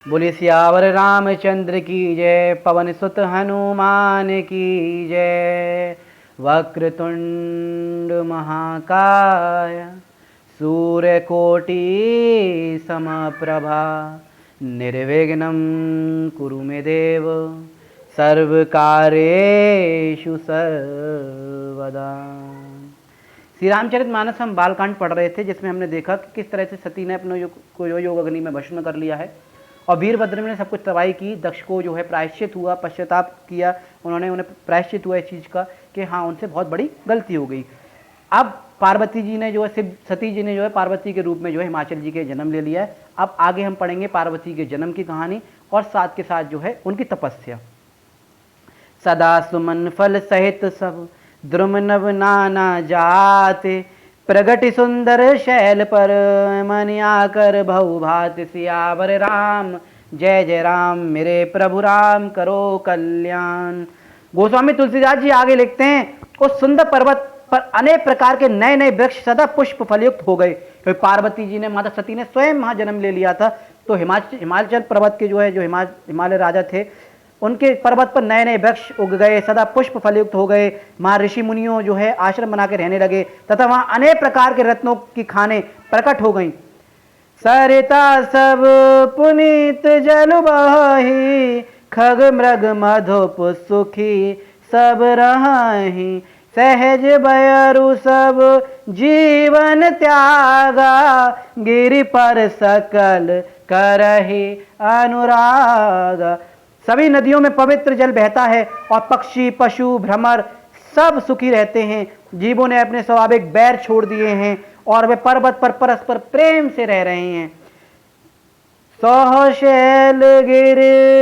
बोले सियावर रामचंद्र की जय, पवन सुत हनुमान की जय। वक्रतुंड महाकाय, सूर्यकोटि समप्रभा, निर्विघ्नं कुरु मे देव, सर्वकार्येषु सर्वदा। श्री रामचरितमानस हम बालकांड पढ़ रहे थे, जिसमें हमने देखा कि किस तरह से सती ने अपने योग अग्नि में भस्म कर लिया है और वीरभद्र ने सब कुछ तबाही की। दक्ष को जो है प्रायश्चित हुआ, पश्चाताप किया उन्हें प्रायश्चित हुआ इस चीज़ का कि हाँ उनसे बहुत बड़ी गलती हो गई। अब पार्वती जी ने जो है सती जी ने जो है पार्वती के रूप में जो है हिमाचल जी के जन्म ले लिया है। अब आगे हम पढ़ेंगे पार्वती के जन्म की कहानी और साथ के साथ जो है उनकी तपस्या। सदा सुमन फल सहित सब द्रुम नव नाना जाते, प्रगति सुंदर शैल पर मनिया कर भऊ भात। सियावर राम जय जय राम, मेरे प्रभु राम करो कल्याण। गोस्वामी तुलसीदास जी आगे लिखते हैं, उस सुंदर पर्वत पर अनेक प्रकार के नए नए वृक्ष सदा पुष्प फलयुक्त हो गए। तो पार्वती जी ने, माता सती ने स्वयं वहां जन्म ले लिया था। तो हिमाचल पर्वत के जो हिमालय राजा थे, उनके पर्वत पर नए नए वृक्ष उग गए, सदा पुष्प फलयुक्त हो गए। वहाँ ऋषि मुनियों जो है आश्रम बना के रहने लगे तथा वहाँ अनेक प्रकार के रत्नों की खाने प्रकट हो गईं। सरिता सब पुनीत जल बही, खग मृग मधुप सुखी सब रही। सहज बयरु सब जीवन त्यागा, गिरि पर सकल करहि अनुरागा। सभी नदियों में पवित्र जल बहता है और पक्षी पशु भ्रमर सब सुखी रहते हैं। जीवों ने अपने स्वाभाविक बैर छोड़ दिए हैं और वे पर्वत पर परस्पर प्रेम से रह रहे हैं। सोहशैल गिर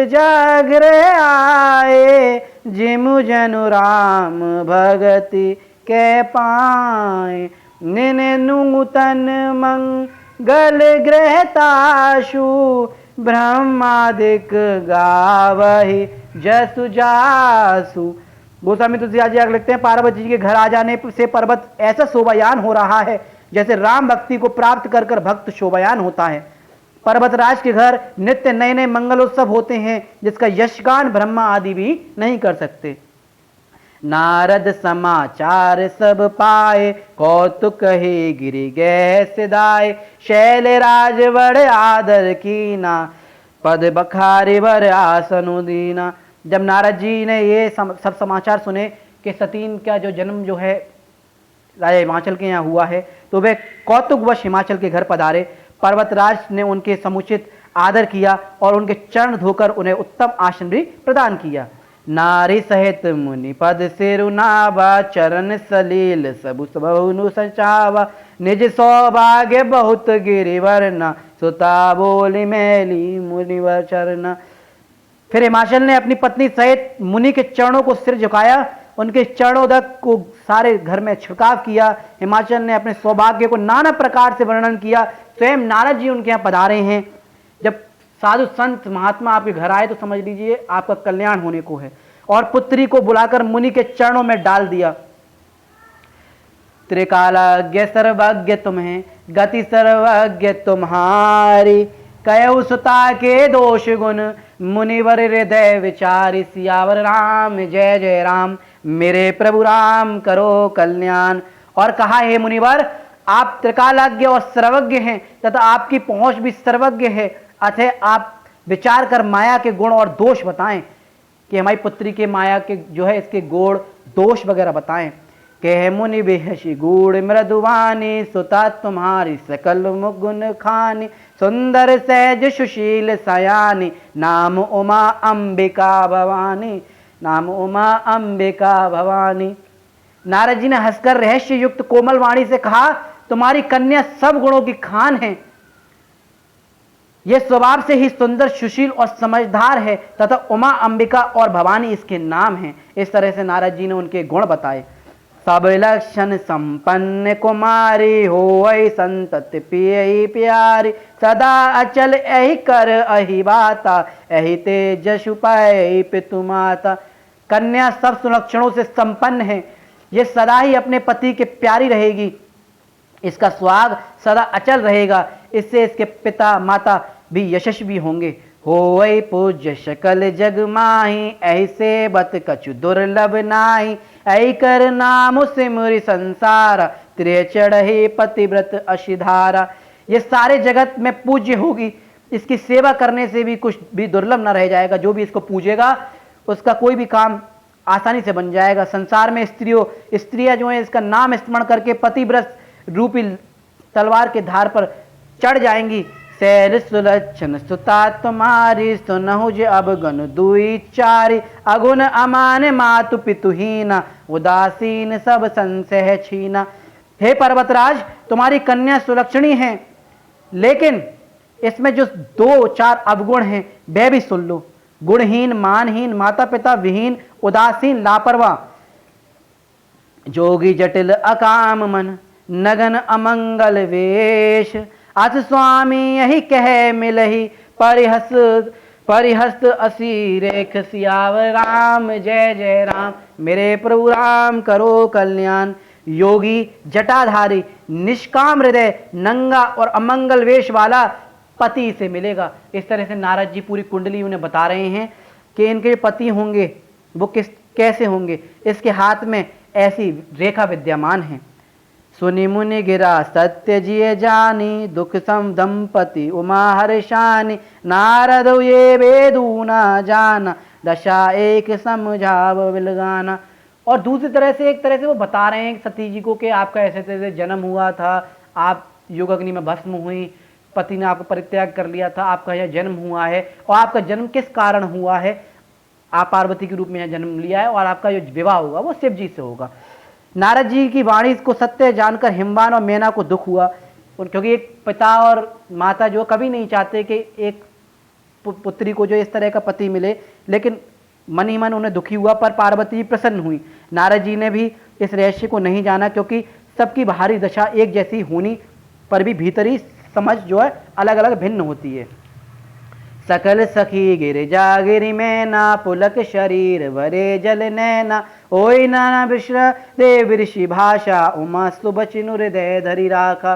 जागृ आए, जिमु जनु राम भगति के पाए। निन नूतन मंगल ग्रहताशु, ब्रह्मादिक गावहि जसु जासु। गोस्वामी तुलसीदास जी आगे लिखते हैं, पार्वती जी के घर आ जाने से पर्वत ऐसा शोभायान हो रहा है जैसे राम भक्ति को प्राप्त कर कर भक्त शोभायान होता है। पर्वतराज के घर नित्य नए नए मंगलोत्सव होते हैं, जिसका यशगान ब्रह्मा आदि भी नहीं कर सकते। नारद समाचार सब पाए, कौतुक ही गिरि गए सिदाए। शैल राज बड़े आदर कीना, पद बखारे वर आसनु दीना। जब नारद जी ने ये सब समाचार सुने कि सतीन का जो जन्म जो है राजा हिमाचल के यहाँ हुआ है, तो वे कौतुकवश हिमाचल के घर पधारे। पर्वतराज ने उनके समुचित आदर किया और उनके चरण धोकर उन्हें उत्तम आसन भी प्रदान किया। नारी सहित मुनि पद सिरुनावा, चरण सलील सबु बहुनु सचावा। निज सौभाग्य बहुत गिरिवरना, सुता बोली मैली मुनिवर चरना। फिर हिमाचल ने अपनी पत्नी सहित मुनि के चरणों को सिर झुकाया, उनके चरणोदक को सारे घर में छिड़काव किया। हिमाचल ने अपने सौभाग्य को नाना प्रकार से वर्णन किया। स्वयं नारद जी उनके यहाँ पधारे हैं। जब साधु संत महात्मा आपके घर आए तो समझ लीजिए आपका कल्याण होने को है। और पुत्री को बुलाकर मुनि के चरणों में डाल दिया। त्रिकालज्ञ सर्वज्ञ तुम्हें, गति सर्वज्ञ तुम्हारी। कयउ सुता के दोष गुण, मुनिवर हृदय विचारी। सियावर राम जय जय राम, मेरे प्रभु राम करो कल्याण। और कहा, हे मुनिवर, आप त्रिकालज्ञ और सर्वज्ञ हैं तथा आपकी पहुंच भी सर्वज्ञ है। अतः आप विचार कर माया के गुण और दोष बताएं कि हमारी पुत्री के माया के जो है इसके गुण दोष वगैरह बताएं। कह मुनि बेहसी गूढ़ मृदुवानी, सुता तुम्हारी सकल मुगुन खानी। सुंदर सहज सुशील सयानी, नाम उमा अंबिका भवानी। नाम उमा अंबिका भवानी। नारद जी ने हंसकर रहस्य युक्त कोमल वाणी से कहा, तुम्हारी कन्या सब गुणों की खान है। यह स्वभाव से ही सुंदर सुशील और समझदार है तथा उमा अंबिका और भवानी इसके नाम हैं। इस तरह से नारद जी ने उनके गुण बताए। सब लक्षण संपन्न कुमारी, होई संतति पियई प्यारी। सदा अचल एहि कर अहि बाता, एहि तेज जसु पाई पितु माता। कन्या सब सुलक्षणों से संपन्न है, ये सदा ही अपने पति के प्यारी रहेगी। इसका सुहाग सदा अचल रहेगा, इससे इसके पिता माता भी यशस्वी होंगे। होई पूज्य सकल जग माही, ऐसे बत कछु दुर्लभ नाही। ऐ कर नाम सिमरि संसारा, त्रिय चढ़े पतिव्रत अशिधारा। ये सारे जगत में पूज्य होगी, इसकी सेवा करने से भी कुछ भी दुर्लभ न रह जाएगा। जो भी इसको पूजेगा उसका कोई भी काम आसानी से बन जाएगा। संसार में स्त्रियां जो है इसका नाम स्मरण करके पतिव्रत रूपी तलवार के धार पर चढ़ जाएंगी। सैर सुलक्षण सुता तुम्हारी, सुनहु जे अब गण दुई चारी। अगुण अमान मातु पितुहीना, उदासीन सब संशय छीना। हे पर्वतराज, तुम्हारी कन्या सुलक्षणी है, लेकिन इसमें जो 2-4 अवगुण हैं वह भी सुन लो। गुणहीन, मानहीन, माता पिता विहीन, उदासीन, लापरवाह, जोगी जटिल अकाम मन, नगन अमंगल वेश। अथ स्वामी यही कह मिलही, परिहस्त असी रेख। सियावर राम जय जय राम, मेरे प्रभु राम करो कल्याण। योगी जटाधारी, निष्काम हृदय, नंगा और अमंगल वेश वाला पति से मिलेगा। इस तरह से नारद जी पूरी कुंडली उन्हें बता रहे हैं कि इनके पति होंगे वो कैसे होंगे। इसके हाथ में ऐसी रेखा विद्यमान है। सुनि मुनि गिरा सत्य जिय जानी, दुख सम दंपति उमा हर्षानी। नारद ये वेदू न जाना, दशा एक समझाव विलगाना। और दूसरी तरह से एक तरह से वो बता रहे हैं सती जी को कि आपका ऐसे तरह जन्म हुआ था, आप युग अग्नि में भस्म हुई, पति ने आपको परित्याग कर लिया था, आपका यह जन्म हुआ है और आपका जन्म किस कारण हुआ है। आप पार्वती के रूप में यह जन्म लिया है और आपका जो विवाह होगा वो शिव जी से होगा। नारद जी की वाणी को सत्य जानकर हिमवान और मेना को दुख हुआ, क्योंकि एक पिता और माता जो कभी नहीं चाहते कि एक पुत्री को जो इस तरह का पति मिले, लेकिन मन ही मन उन्हें दुखी हुआ। पर पार्वती प्रसन्न हुई। नारद जी ने भी इस रहस्य को नहीं जाना, क्योंकि सबकी बाहरी दशा एक जैसी होनी पर भी भीतरी समझ जो है अलग अलग भिन्न होती है। सकल सखी गिरिजा गिरि मैना, पुलक शरीर भरे जल नैना। ओई नाना विश्र देव ऋषि भाषा, उमा सुबचिनु हृदय धरि राखा।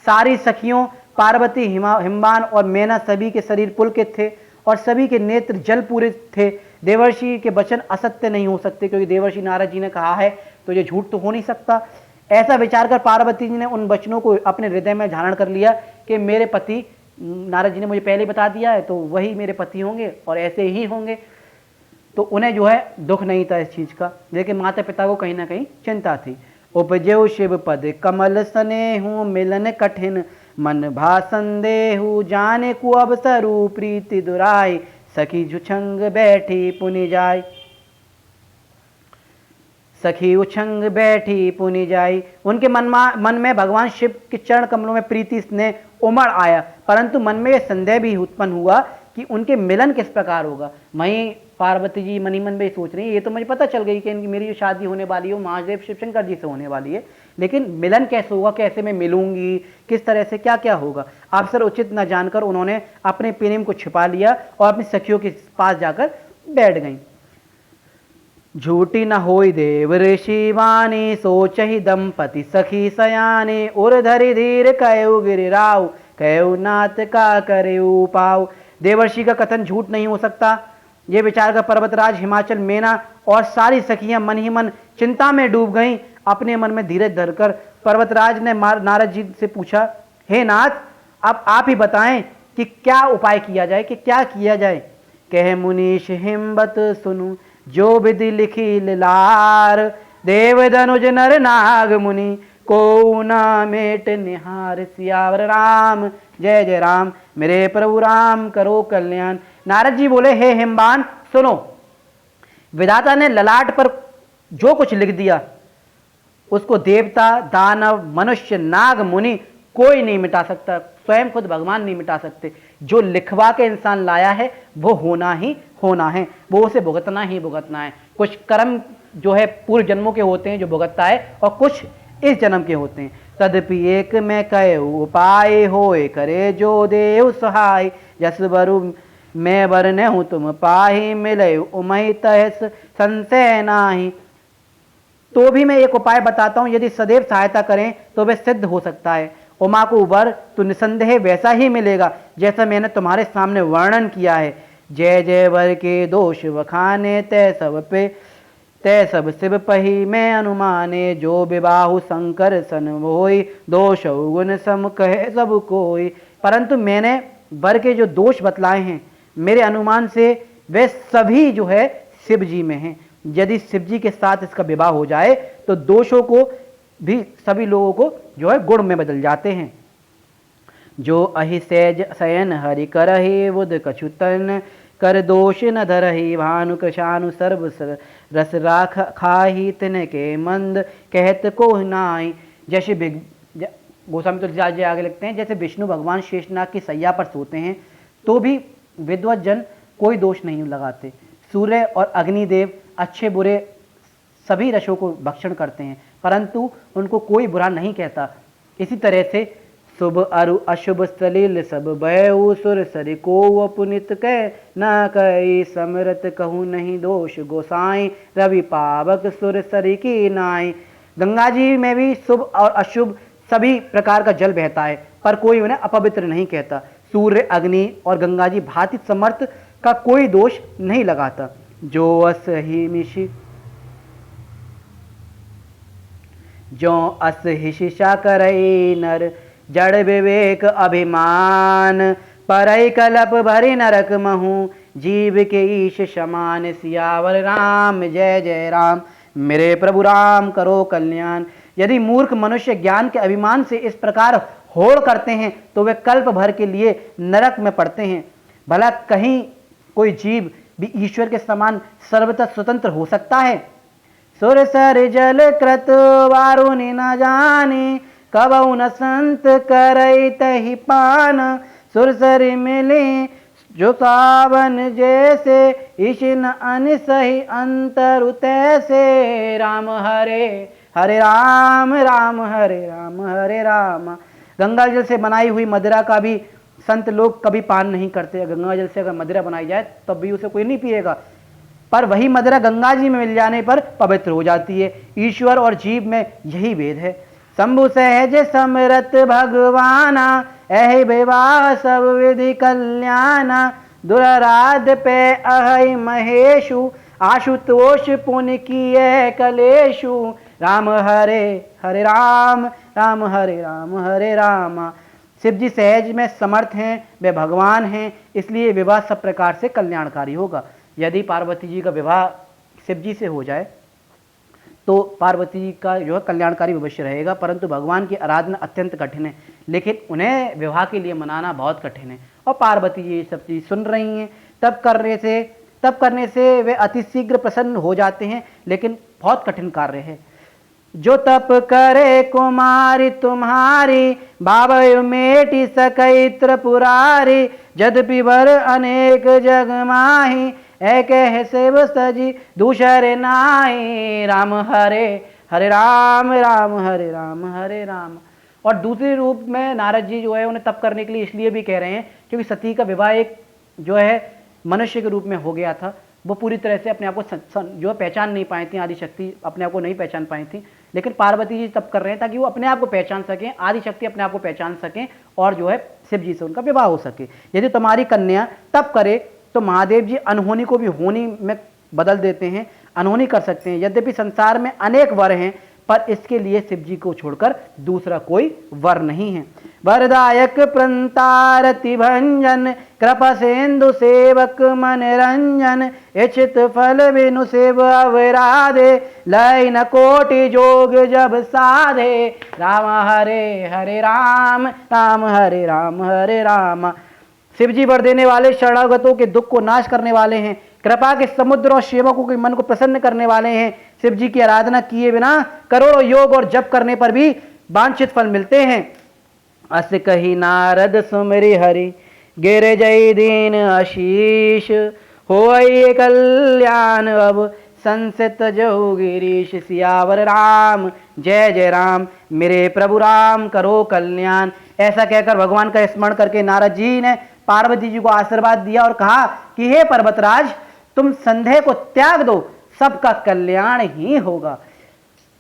सारी सखियों पार्वती, हिमवान और मैना सभी के शरीर पुलकित थे और सभी के नेत्र जल पूरे थे। देवर्षि के वचन असत्य नहीं हो सकते, क्योंकि देवर्षि नारद जी ने कहा है तो ये झूठ तो हो नहीं सकता। ऐसा विचार कर पार्वती जी ने उन वचनों को अपने हृदय में धारण कर लिया कि मेरे पति, नारद जी ने मुझे पहले बता दिया है तो वही मेरे पति होंगे और ऐसे ही होंगे। तो उन्हें जो है दुख नहीं था इस चीज का, लेकिन माता पिता को कहीं ना कहीं चिंता थी। उपजेऊ शिव पद कमल स्नेहु, मिलन कठिन मन भा संदेहु। जाने को अवसरु प्रीति दुराई, सखी जुछंग बैठी पुनि जाय। सखी उछंग बैठी पुनि जाई। उनके मन में भगवान शिव के चरण कमलों में प्रीति स्नेह उमड़ आया, परंतु मन में यह संदेह भी उत्पन्न हुआ कि उनके मिलन किस प्रकार होगा। वहीं पार्वती जी मन ही मन में सोच रही है, ये तो मुझे पता चल गई कि मेरी जो शादी होने वाली है वो महादेव शिवशंकर जी से होने वाली है, लेकिन मिलन कैसे होगा, कैसे मैं मिलूंगी, किस तरह से क्या क्या होगा। अवसर उचित न जानकर उन्होंने अपने प्रेम को छिपा लिया और अपनी सखियों के पास जाकर बैठ गई। झूठी न होई देव ऋषि वाणी, सोचहि दंपति सखी सयानी। उर धरि धीर कयउ गिरिराव, कयउ नाथ का करेउ पाव। देवर्षि का कथन झूठ नहीं हो सकता, ये विचार कर पर्वतराज, हिमाचल, मेना और सारी सखियां मन ही मन चिंता में डूब गईं। अपने मन में धीरज धरकर पर्वतराज ने नारद जी से पूछा, हे नाथ, अब आप ही बताएं कि क्या उपाय किया जाए, कि क्या किया जाए। कह मुनीश हिम्मत सुनु, जो विधि लिखी लार। देव धनुज नर नाग मुनि, को न मेट निहार। सियावर राम जय जय राम, मेरे प्रभु राम करो कल्याण। नारद जी बोले, हे हिमवान सुनो, विधाता ने ललाट पर जो कुछ लिख दिया उसको देवता, दानव, मनुष्य, नाग, मुनि कोई नहीं मिटा सकता, स्वयं खुद भगवान नहीं मिटा सकते। जो लिखवा के इंसान लाया है वो होना ही होना है, वो उसे भुगतना ही भुगतना है। कुछ कर्म जो है पूर्व जन्मों के होते हैं जो भुगतता है, और कुछ इस जन्म के होते हैं। तदपि एक मैं कहे उपाय होए, करे जो देव सहाय। जस बरु मैं वरने हूँ तुम पाही, मिले उमई तहस संशय नाही। तो भी मैं एक उपाय बताता हूँ, यदि सदैव सहायता करें तो वह सिद्ध हो सकता है। उमा को वर तो निसंदेह वैसा ही मिलेगा जैसा मैंने तुम्हारे सामने वर्णन किया है। जय जय वर के दोष वखाने तय सब शिव पही मैं अनुमाने, जो विबाहु शंकर सन होई, दोष गुण सम कहे सब कोई। परंतु मैंने वर के जो दोष बतलाए हैं मेरे अनुमान से वे सभी जो है शिव जी में हैं। यदि शिव जी के साथ इसका विवाह हो जाए तो दोषों को भी सभी लोगों को जो है गुण में बदल जाते हैं। जो अहि सहज शयन हरि करहि, बुध कछुतन कर दोष न धरहि, भानु कृशानु सर्व रस राख खाही, तिनके मंद कहत को नाई। जैसे गोस्वामी तुलसीदास जी आगे लिखते हैं, जैसे विष्णु भगवान शेषनाग की सैया पर सोते हैं तो भी विद्वत जन कोई दोष नहीं लगाते। सूर्य और अग्निदेव अच्छे बुरे सभी रसों को भक्षण करते हैं परंतु उनको कोई बुरा नहीं कहता। इसी तरह से शुभ अरु अशुभ सलील सब भयउ, सुर सरि को पुनित कह न कई, समरत कहूँ नहीं दोष गोसाई, रवि पावक सुर सरि की नाई। गंगा जी में भी शुभ और अशुभ सभी प्रकार का जल बहता है पर कोई उन्हें अपवित्र नहीं कहता। सूर्य अग्नि और गंगा जी भांति समर्थ का कोई दोष नहीं लगाता। जो असहि मिशि जो अस हिशिषा करई नर, जड़ विवेक अभिमान, परई कलप भरी नरक महू, जीव के ईश समान। सियावर राम जय जय राम, मेरे प्रभु राम करो कल्याण। यदि मूर्ख मनुष्य ज्ञान के अभिमान से इस प्रकार होड़ करते हैं तो वे कल्प भर के लिए नरक में पड़ते हैं। भला कहीं कोई जीव भी ईश्वर के समान सर्वथा स्वतंत्र हो सकता है? सुर सर जल कृत वारुनि न जाने, कबहु न संत करई तहि पान। सुर सर मिले जो सावन जैसे, ईशन अन सही अंतर तैसे। राम हरे हरे राम, राम हरे राम, हरे राम। गंगा जल से बनाई हुई मदिरा का भी संत लोग कभी पान नहीं करते। गंगा जल से अगर मदिरा बनाई जाए तब भी उसे कोई नहीं पिएगा, पर वही मदिरा गंगा जी में मिल जाने पर पवित्र हो जाती है। ईश्वर और जीव में यही भेद है। शंभु सहज समरत भगवाना, ऐहि विवाह सब विधि कल्याणा। दुराराध पे अहै महेशु, आशुतोष पुण्य किए कलेशु। राम हरे हरे राम, राम हरे राम, हरे राम। शिव जी सहज में समर्थ हैं, वे भगवान हैं, इसलिए विवाह सब प्रकार से कल्याणकारी होगा। यदि पार्वती जी का विवाह शिव जी से हो जाए तो पार्वती जी का जो है कल्याणकारी अवश्य रहेगा, परंतु भगवान की आराधना अत्यंत कठिन है, लेकिन उन्हें विवाह के लिए मनाना बहुत कठिन है। और पार्वती जी ये सब चीज़ सुन रही हैं, तब करने से वे अति शीघ्र प्रसन्न हो जाते हैं, लेकिन बहुत कठिन कार्य है। जो तप करे कुमारी तुम्हारी, बाबय मेटी सकई त्रिपुरारी। यद्यपि वर अनेक जग माही, एक है शिव सजी दूसरे नाई। राम हरे हरे राम, राम हरे राम, हरे राम। और दूसरे रूप में नारद जी जो है उन्हें तप करने के लिए इसलिए भी कह रहे हैं क्योंकि सती का विवाह एक जो है मनुष्य के रूप में हो गया था। वो पूरी तरह से अपने आप को जो पहचान नहीं पाई थी, आदिशक्ति अपने आप को नहीं पहचान पाई थी, लेकिन पार्वती जी तप कर रहे हैं ताकि वो अपने आप को पहचान सकें, आदिशक्ति अपने आप को पहचान सकें और जो है शिव जी से उनका विवाह हो सके। यदि तुम्हारी कन्या तप करे तो महादेव जी अनहोनी को भी होनी में बदल देते हैं, अनहोनी कर सकते हैं। यद्यपि संसार में अनेक वर हैं पर इसके लिए शिव जी को छोड़कर दूसरा कोई वर नहीं है। वरदायक प्रंतारति भंजन, कृपा सिंधु सेवक मन रंजन। इच्छित फल बिनु शिव अवराधे, लय न कोटि जोग जब साधे। राम हरे हरे राम, राम हरे राम, हरे राम। शिव जी वर देने वाले, शरणागतों के दुख को नाश करने वाले हैं, कृपा के समुद्र और सेवकों के मन को प्रसन्न करने वाले हैं। शिव जी की आराधना किए बिना करोड़ों योग और जप करने पर भी वांछित फल मिलते हैं। अस कही नारद सुमरि हरि, गिर जय दीन आशीष। होई कल्याण अब संसित जहु गिरीश। सियावर राम जय जय राम, मेरे प्रभु राम करो कल्याण। ऐसा कहकर भगवान का स्मरण करके नारद जी ने पार्वती जी को आशीर्वाद दिया और कहा कि हे पर्वतराज, तुम संदेह को त्याग दो, सबका कल्याण ही होगा।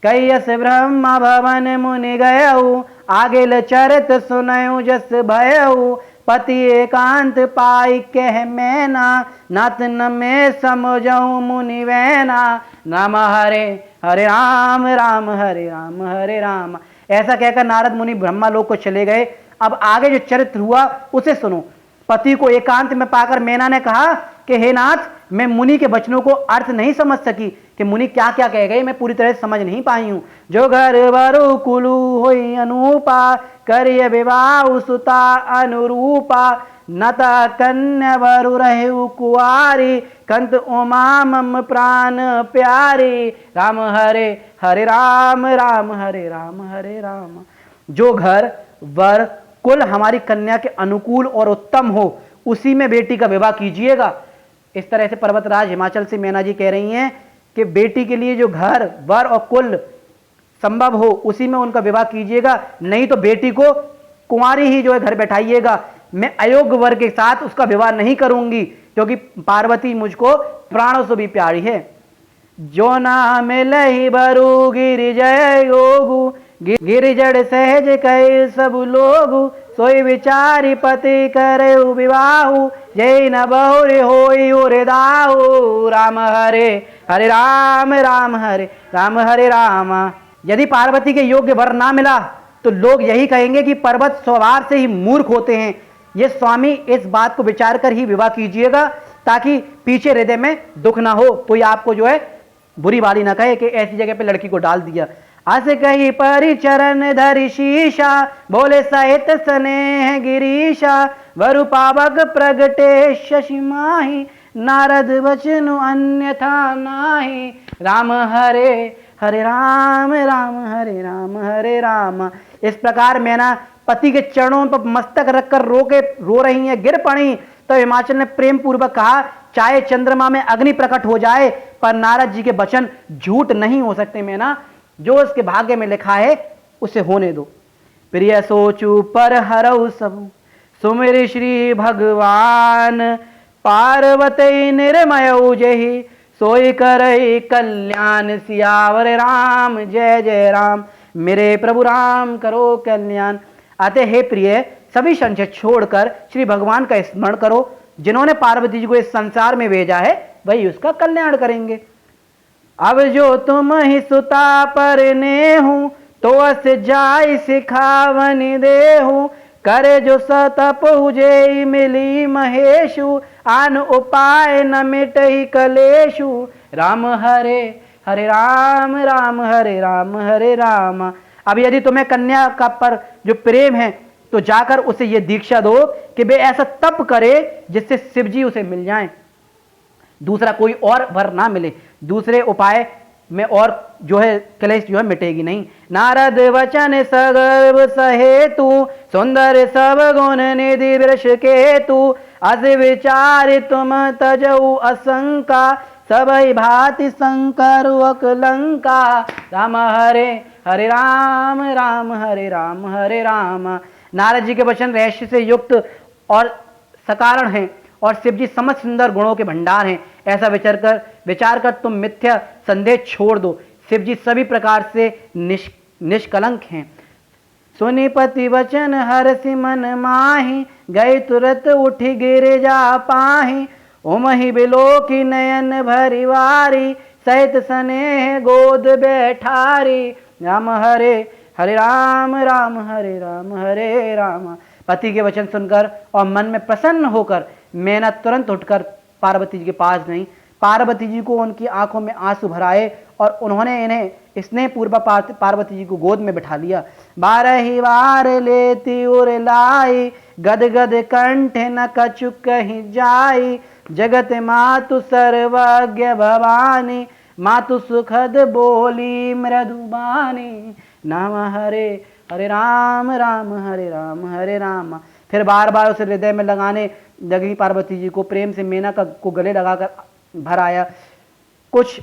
कैयस ब्रह्म भवन मुनि गयऊ, आगे चरित सुनयु जस भयऊ। पति एकांत पाई कह मैना, नात न में समझऊं मुनि वैना। नाम हरे हरे राम राम हरे राम हरे राम। ऐसा कहकर नारद मुनि ब्रह्मा लोक को चले गए। अब आगे जो चरित्र हुआ उसे सुनो। पति को एकांत में पाकर मैना ने कहा कि हे नाथ, मैं मुनि के वचनों को अर्थ नहीं समझ सकी कि मुनि क्या क्या कह गए, मैं पूरी तरह से समझ नहीं पाई हूं। जो घर वरु कुलु होई अनुपा, करिय विवाह सुता अनुरूपा। नता कन्या वरु रहु कुआरी, कंत उमा मम प्राण प्यारी। राम हरे हरे राम राम हरे राम हरे राम। जो घर वर कुल हमारी कन्या के अनुकूल और उत्तम हो, उसी में बेटी का विवाह कीजिएगा। इस तरह से पर्वतराज हिमाचल से मैना जी कह रही हैं कि बेटी के लिए जो घर वर और कुल संभव हो उसी में उनका विवाह कीजिएगा, नहीं तो बेटी को कुंवारी ही जो है घर बैठाइएगा। मैं अयोग्य वर के साथ उसका विवाह नहीं करूंगी, क्योंकि पार्वती मुझको प्राणों से भी प्यारी है। जो नाम लही बरु गिरिजय योगु, गिरिजड़ सहज कहे सब लोगु। सोई विचारी पति करे विवाहु, जय न बहुरे होई उरे दाहु। राम हरे हरे राम राम हरे राम। यदि पार्वती के योग्य वर ना मिला तो लोग यही कहेंगे कि पर्वत स्वभाव से ही मूर्ख होते हैं। ये स्वामी इस बात को विचार कर ही विवाह कीजिएगा, ताकि पीछे हृदय में दुख ना हो, कोई आपको जो है बुरी बाली ना कहे कि ऐसी जगह पे लड़की को डाल दिया। अस कही परिचरण धरि शीशा, बोले सहित स्नेह गिरीशा। वरु पावक प्रगटे शशि माही, नारद वचनु अन्यथा नाही। राम हरे हरे राम राम हरे राम। इस प्रकार मैना पति के चरणों पर मस्तक रखकर रो रही हैं, गिर पड़ी। तो हिमाचल ने प्रेम पूर्वक कहा, चाहे चंद्रमा में अग्नि प्रकट हो जाए पर नारद जी के वचन झूठ नहीं हो सकते। मैना, जो उसके भाग्य में लिखा है उसे होने दो। प्रिय सोचू पर हरऊ सब, सुमिर श्री भगवान। पार्वती निर्मय जही, सोई करई कल्याण। सियावर राम जय जय राम, मेरे प्रभु राम करो कल्याण। अतः हे प्रिय, सभी संशय छोड़कर श्री भगवान का स्मरण करो। जिन्होंने पार्वती जी को इस संसार में भेजा है वही उसका कल्याण करेंगे। अब जो तुम ही सुता पर नेहू, तो अस जाय सिखावन देहू। करे जो सतप हुजे मिली महेशु, आन उपाय न मिटहि कलेशु। राम हरे हरे राम हरे राम। अब यदि तुम्हें कन्या का पर जो प्रेम है तो जाकर उसे ये दीक्षा दो कि वे ऐसा तप करे जिससे शिव जी उसे मिल जाएं, दूसरा कोई और वर ना मिले। दूसरे उपाय में और जो है क्लेश जो है मिटेगी नहीं। नारद वचन सगर्व सहेतु, सुंदर सब गुण निधि वृष केतु। अस विचार तुम तजऊ असंका, सबई भांति शंकर अकलंका। राम हरे हरे राम हरे राम। नारद जी के वचन रहस्य से युक्त और सकारण हैं और शिव जी समस्त सुंदर गुणों के भंडार हैं। ऐसा विचार कर तुम मिथ्या संदेह छोड़ दो। शिव जी सभी प्रकार से निष्कलंक हैं। सुनि पति वचन हरसि मन माही, गई तुरत उठी गिरे जा पाही। उमहि बिलोकी नयन भरिवारी, सहित स्नेह गोद बैठारी। राम हरे हरे राम हरे राम। पति के वचन सुनकर और मन में प्रसन्न होकर मैना तुरंत उठकर पार्वती जी के पास गई। पार्वती जी को उनकी आंखों में आंसू भराए और उन्होंने इन्हें स्नेह पूर्वक पार्वती जी को गोद में बिठा लिया। 12 बार लेती उर लाई, गद गद कंठ न कछु कहीं जाई। जगत मातु सर्वज्ञ भवानी, मातु सुखद बोली मृदुबानी। नाम हरे हरे राम हरे राम। फिर बार बार उसे हृदय में लगाने लगी पार्वती जी को। प्रेम से मेना को गले लगाकर भर आया। कुछ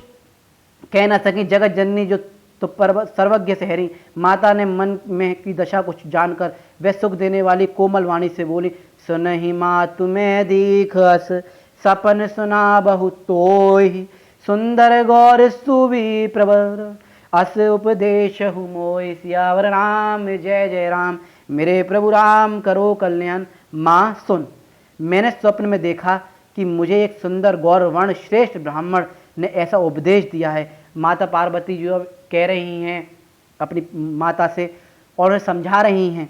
कह न सकी जगत जननी जो तो सर्वज्ञ से हरी। माता ने मन में की दशा कुछ जानकर वह सुख देने वाली कोमल वाणी से बोली, सुनहि मातु मैं दीखस, सपन सुना बहु तोहि। सुंदर गौर सुवी प्रवर, अस उपदेश मोहि। सियावर राम जय जय राम, मेरे प्रभु राम करो कल्याण। माँ सुन, मैंने स्वप्न में देखा कि मुझे एक सुंदर गौरवर्ण श्रेष्ठ ब्राह्मण ने ऐसा उपदेश दिया है। माता पार्वती जो कह रही हैं अपनी माता से और उन्हें समझा रही हैं,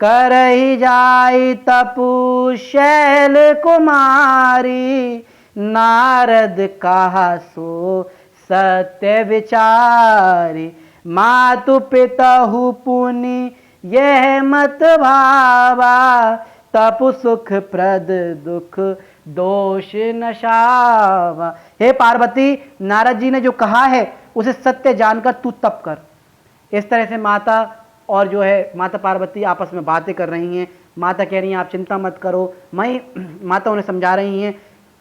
करही जाई तपु शैल कुमारी, नारद कहा सो सत्य विचारी, मातु पिताहु पुनि यह मत भावा, तपु सुख प्रद दुख दोष नशावा। हे पार्वती, नारद जी ने जो कहा है उसे सत्य जानकर तू तप कर। इस तरह से माता और जो है माता पार्वती आपस में बातें कर रही हैं। माता कह रही हैं आप चिंता मत करो। माता उन्हें समझा रही हैं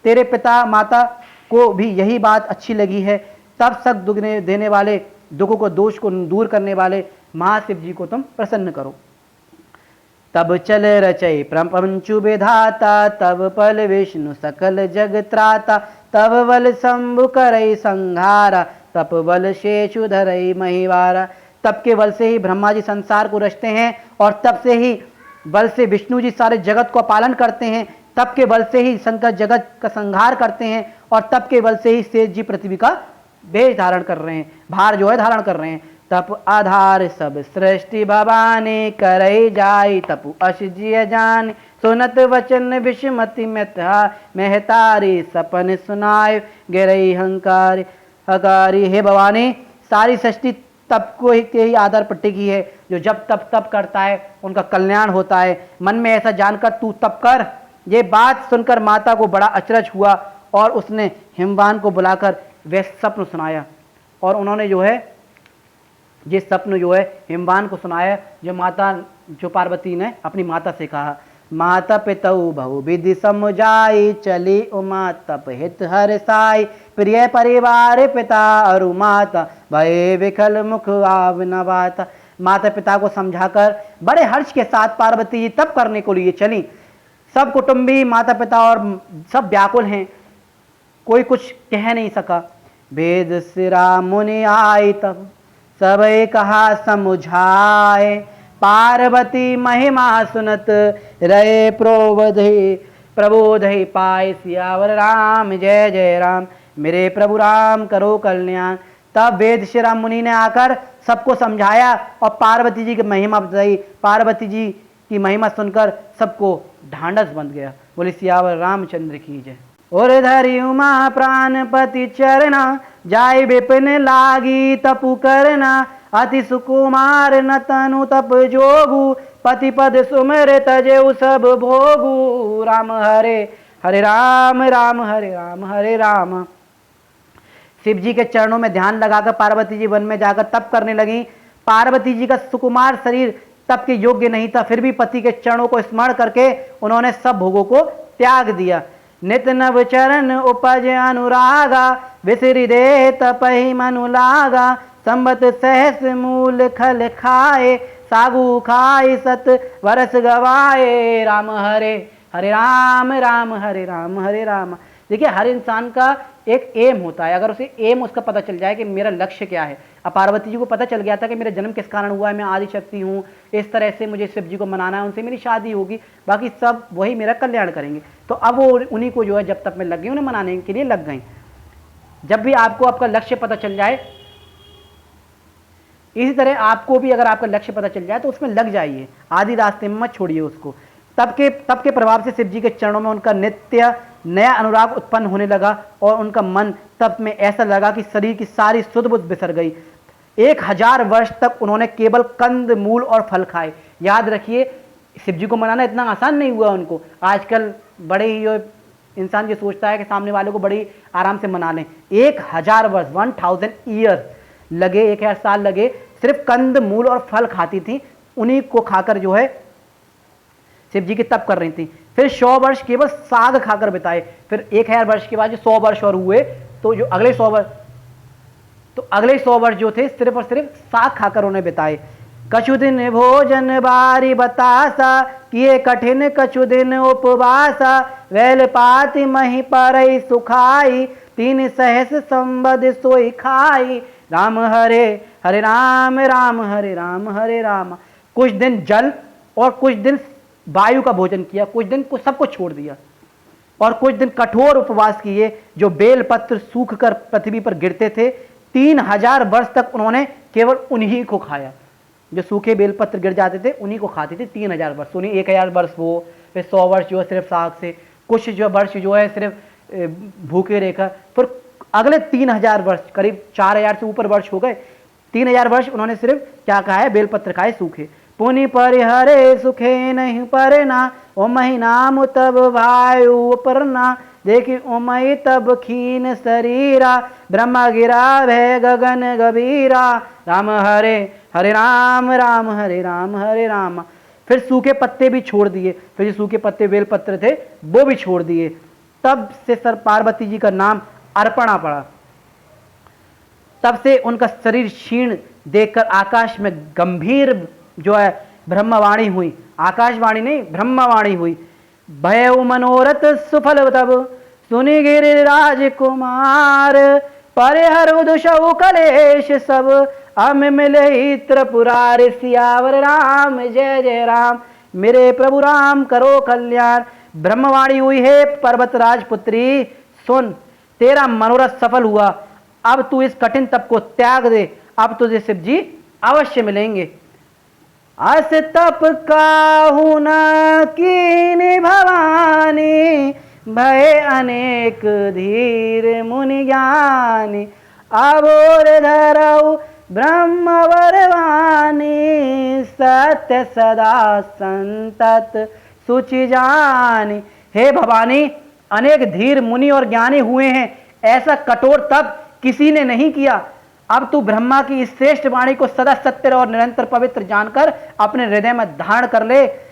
तेरे पिता माता को भी यही बात अच्छी लगी है, तब सक दुख देने वाले, दुखों को दोष को दूर करने वाले महाशिव जी को तुम प्रसन्न करो। तब चल रचय प्रपंचु विधाता, तब पल विष्णु सकल जग त्राता, तब बल शंभु करई संहारा, तप बल शेषु धरई महिवारा। तब के बल से ही ब्रह्मा जी संसार को रचते हैं और तब से ही बल से विष्णु जी सारे जगत को पालन करते हैं। तब के बल से ही शंकर जगत का संहार करते हैं और तब के बल से ही शेष जी पृथ्वी का भेष धारण कर रहे हैं, भार जो है धारण कर रहे हैं। तप आधार सब सृष्टि भवानी, करई जाई तपु अश जिय जान, सुनत वचन विषमति महतारी, सपन सुनाय गिरई हंकारी हकारी। हे भवानी, सारी सृष्टि तप को ही आधार पर टिकी है। जो जब तप करता है उनका कल्याण होता है। मन में ऐसा जानकर तू तप कर। ये बात सुनकर माता को बड़ा अचरज हुआ और उसने हिमवान को बुलाकर वह स्वप्न सुनाया और उन्होंने जो है ये स्वप्न जो है हिमवान को सुनाया। जो पार्वती ने अपनी माता से कहा, माता पितौ बहु विधि समुझाई, चली उमा तप हित हर साई, प्रिय परिवार पिता अरु माता, भय विकल मुख आव न बाता। माता पिता को समझाकर बड़े हर्ष के साथ पार्वती जी तप करने को लिए चली। सब कुटुंबी माता पिता और सब व्याकुल हैं, कोई कुछ कह नहीं सका। वेद सिरा मुनि आई तब, सबे कहा समुझाए, पार्वती महिमा सुनत रहे प्रबोधि पाए, सियावर राम जय जय राम, मेरे प्रभु राम करो कल्याण। तब वेद श्री मुनि ने आकर सबको समझाया और पार्वती जी की महिमा बताई। पार्वती जी की महिमा सुनकर सबको ढांढस बंध गया। बोले सियावर रामचंद्र की जय। और धरि उमा प्राणपति चरना, जाय विपिन लागी तपु करना, अति सुकुमार न तनु तप जोगु, पति पद सुमिर तजेउ सब भोगु। राम हरे हरे राम, राम हरे राम, हरे राम। शिव जी के चरणों में ध्यान लगाकर पार्वती जी वन में जाकर तप करने लगी। पार्वती जी का सुकुमार शरीर तप के योग्य नहीं था, फिर भी पति के चरणों को स्मरण करके उन्होंने सब भोगों को त्याग दिया। नित नव चरण उपज अनुरागा, विसरि दे तपहि मनु लागा, संबत सहस मूल खल खाए, सागु खाए सत वरस गवाए। राम हरे हरे राम, राम हरे राम, हरे राम। देखिए हर इंसान का एक एम होता है, अगर उसे एम उसका पता चल जाए कि मेरा लक्ष्य क्या है। अब पार्वती जी को पता चल गया था कि मेरा जन्म किस कारण हुआ है, मैं आदि शक्ति हूँ, इस तरह से मुझे शिव जी को मनाना है, उनसे मेरी शादी होगी, बाकी सब वही मेरा कल्याण करेंगे। तो अब वो उन्हीं को जो है जब तक में लग गई, उन्हें मनाने के लिए लग गई। जब भी आपको आपका लक्ष्य पता चल जाए, इसी तरह आपको भी अगर आपका लक्ष्य पता चल जाए तो उसमें लग जाइए, आदि रास्ते में मत छोड़िए उसको। तब के प्रभाव से शिव जी के चरणों में उनका नित्य नया अनुराग उत्पन्न होने लगा और उनका मन तब में ऐसा लगा कि शरीर की सारी सुध बुध बिसर गई। 1000 वर्ष तक उन्होंने केवल कंद मूल और फल खाए। याद रखिए शिव जी को मनाना इतना आसान नहीं हुआ उनको। आजकल बड़े ही इंसान ये सोचता है कि सामने वाले को बड़ी आराम से मना लें। 1000 वर्ष 1000 ईयर्स लगे, 1000 साल लगे, सिर्फ कंद मूल और फल खाती थी, उन्हीं को खाकर जो है शिव जी की तप कर रही थी। फिर 100 वर्ष केवल साग खाकर बिताए। फिर 1000 वर्ष के बाद जो 100 वर्ष और हुए तो जो अगले 100 वर्ष जो थे सिर्फ और सिर्फ साग खाकर उन्हें बिताए। कछु दिन भोजन बारी बतासा, किए कठिन कछु दिन उपवासा, वैल पाति मही परई सुखाई, 3 सहस संबद सोई खाई। राम हरे हरे राम, राम हरे राम, हरे राम। कुछ दिन जल और कुछ दिन वायु का भोजन किया, कुछ दिन को सब कुछ छोड़ दिया और कुछ दिन कठोर उपवास किए। जो बेलपत्र सूख कर पृथ्वी पर गिरते थे 3000 वर्ष तक उन्होंने केवल उन्हीं को खाया। जो सूखे बेलपत्र गिर जाते थे उन्हीं को खाते थे 3000 वर्ष। उन्हीं 1000 वर्ष वो, फिर 100 वर्ष जो है सिर्फ साग से, कुछ जो वर्ष जो है सिर्फ भूखे रहकर, फिर अगले 3000 वर्ष, करीब 4000 से ऊपर वर्ष हो गए, 3000 वर्ष उन्होंने सिर्फ क्या कहा है, बेलपत्र खाए सूखे। पुनि परिहरे सुखे नहीं परना, ओमहि नाम तब वायु परना, देखी ओमई तब खीन शरीरा, ब्रह्म गिरा भय गगन गभीरा, राम हरे हरे राम राम हरे राम हरे राम। फिर सूखे पत्ते भी छोड़ दिए, फिर जो सूखे पत्ते बेलपत्र थे वो भी छोड़ दिए। तब से सर पार्वती जी का नाम अर्पणा पड़ा। तब से उनका शरीर क्षीण देखकर आकाश में गंभीर जो है ब्रह्मवाणी हुई, आकाशवाणी नहीं ब्रह्मवाणी हुई। भय मनोरथ सुफल तब सुनि गिरिराज कुमार, परिहर दुषौ कलेश सब, अम मिले त्रिपुरारि, सियावर राम जय जय राम। मेरे प्रभु राम करो कल्याण। ब्रह्मवाणी हुई है पर्वतराज पुत्री, सुन तेरा मनोरथ सफल हुआ, अब तू इस कठिन तप को त्याग दे, अब तुझे शिव जी अवश्य मिलेंगे। अस तप काहू न कीन भवानी, भय अनेक धीर मुनि ज्ञानी, अबोर धरऊ ब्रह्म वरवानी, सत्य सदा संतत सुचि जानी। हे भवानी, अनेक धीर मुनि और ज्ञानी हुए हैं, ऐसा कठोर तप किसी ने नहीं किया। अब तू ब्रह्मा की इस श्रेष्ठ वाणी को सदा सत्य और निरंतर पवित्र जानकर अपने हृदय में धारण कर ले।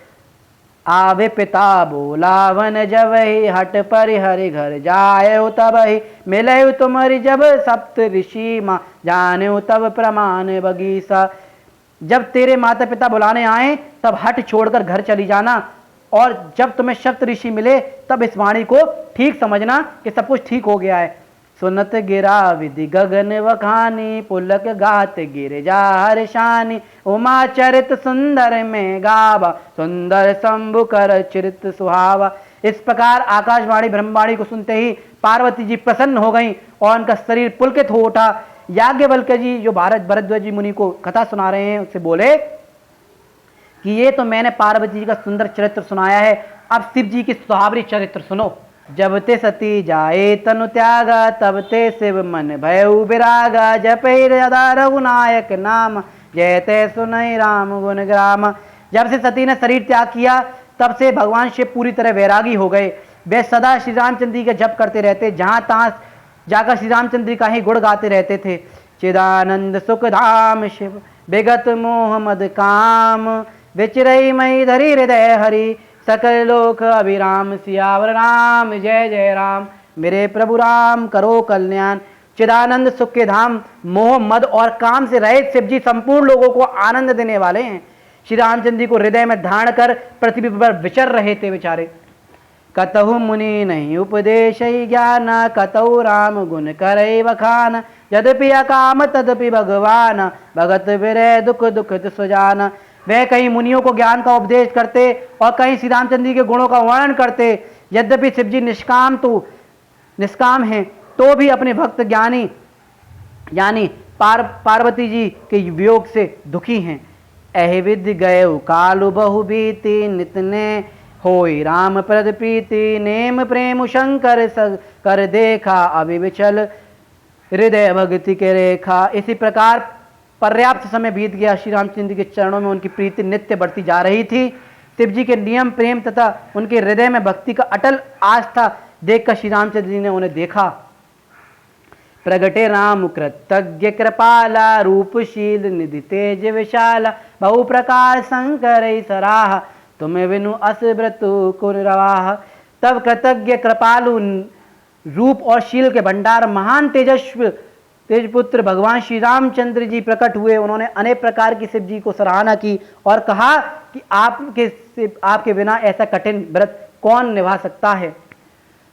आवे पिता बोलावन जब ही, हट पर हरि घर जाए तब ही, मिले तुम्हारी जब सप्त ऋषि माँ, जाने तब प्रमाण बगीसा। जब तेरे माता पिता बुलाने आए तब हट छोड़कर घर चली जाना, और जब तुम्हें सप्त ऋषि मिले तब इस वाणी को ठीक समझना कि सब कुछ ठीक हो गया है। सुनत गिरा विधि गगन वखानी, पुलक गात गिर जा हर्षानी, उमा चरित सुंदर में गावा, सुंदर शंभु कर चरित सुहावा। इस प्रकार आकाशवाणी ब्रह्मवाणी को सुनते ही पार्वती जी प्रसन्न हो गईं और उनका शरीर पुलकित हो उठा। याज्ञवल्क्य जी जो भरद्वाज जी मुनि को कथा सुना रहे हैं उससे बोले कि ये तो मैंने पार्वती जी का सुंदर चरित्र सुनाया है, अब शिव जी की सुहावरी चरित्र सुनो। जब ते सती जाए तनु त्यागा, तब ते शिव मन भयउ विरागा, जपै सदा रघुनायक नाम, जय ते सुनई राम गुण ग्राम। जब से सती ने शरीर त्याग किया तब से भगवान शिव पूरी तरह वैरागी हो गए। वे सदा श्री रामचंद्र जी का जप करते रहते, जहां तहां जाकर श्री रामचंद्र का ही गुण गाते रहते थे। चिदानंद सुख धाम शिव, विगत मोह मद काम, विचरई मई धरी हृदय हरि, सकल लोक अभिराम, सियावर राम जय जय राम। मेरे प्रभु राम करो कल्याण। चिदानंद सुख के धाम, मोह मद और काम से रहित शिव जी संपूर्ण लोगों को आनंद देने वाले हैं। श्री रामचंद्र जी को हृदय में धारण कर पृथ्वी पर विचर रहे थे बेचारे। कतहु मुनि नहीं उपदेश ज्ञान, कतहु राम गुण करे बखान, यद्यपि अकाम तदपि भगवान, भगत विरय दुख दुखित सुजान। वे कहीं मुनियों को ज्ञान का उपदेश करते और कहीं श्री रामचंद्र जी के गुणों का वर्णन करते। यद्यपि शिव जी निष्काम हैं तो भी अपने भक्त ज्ञानी यानी पार्वती जी के वियोग से दुखी हैं। अहि विधि गए कालु बहु बीती, नितने होई राम प्रद प्रीति, नेम प्रेम शंकर कर देखा, अविचल हृदय भक्ति के रेखा। इसी प्रकार पर्याप्त समय बीत गया। श्री रामचंद्र के चरणों में उनकी प्रीति नित्य बढ़ती जा रही थी। शिव जी के नियम प्रेम तथा उनके हृदय में भक्ति का अटल आस्था देखकर श्री रामचंद्र जी ने उन्हें देखा। प्रगटे राम कृतज्ञ कृपाला, रूपशील निधि तेज विशाला, बहु प्रकार शंकर सराह, तुम्हें बिनु अस व्रतु कुर रवाह। तब कृतज्ञ कृपालु रूप और शील के भंडार महान तेजपुत्र भगवान श्री रामचंद्र जी प्रकट हुए। उन्होंने अनेक प्रकार की शिव जी को सराहना की और कहा कि आपके बिना ऐसा कठिन व्रत कौन निभा सकता है।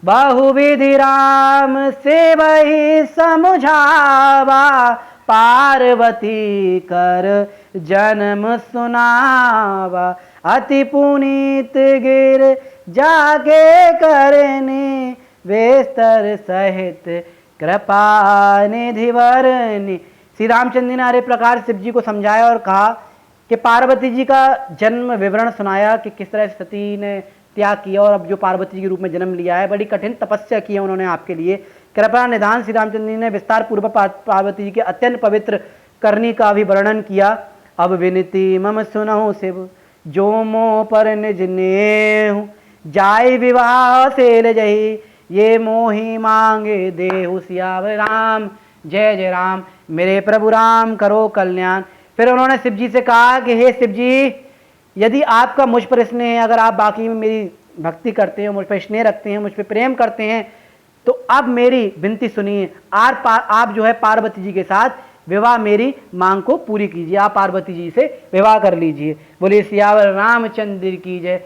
बहुविधि राम से वही समझावा, पार्वती कर जन्म सुनावा, अति पुनीत गिर जाके करनी, वेस्तर सहित कृपा निधि वरनी। श्री रामचंद्र जी ने हर एक प्रकार शिव जी को समझाया और कहा कि पार्वती जी का जन्म विवरण सुनाया कि किस तरह सती ने त्याग किया और अब जो पार्वती जी के रूप में जन्म लिया है, बड़ी कठिन तपस्या की है उन्होंने आपके लिए। कृपा निधान श्री रामचंद्र जी ने विस्तार पूर्वक पार्वती जी के अत्यंत पवित्र करनी का भी वर्णन किया। अब विनती मम सुनहु शिव, जो मोह पर निज नेहु, जाय विवाह से लजही, ये मोही मांगे देहु। सियावर राम जय जय राम। मेरे प्रभु राम करो कल्याण। फिर उन्होंने शिव जी से कहा कि हे शिव जी, यदि आपका मुझ पर स्नेह है, अगर आप बाकी में मेरी भक्ति करते हैं, मुझ पर स्नेह रखते हैं, मुझ पर प्रेम करते हैं, तो अब मेरी विनती सुनिए। आप जो है पार्वती जी के साथ विवाह मेरी मांग को पूरी कीजिए, आप पार्वती जी से विवाह कर लीजिए। बोलिए सियावर रामचंद्र की जय।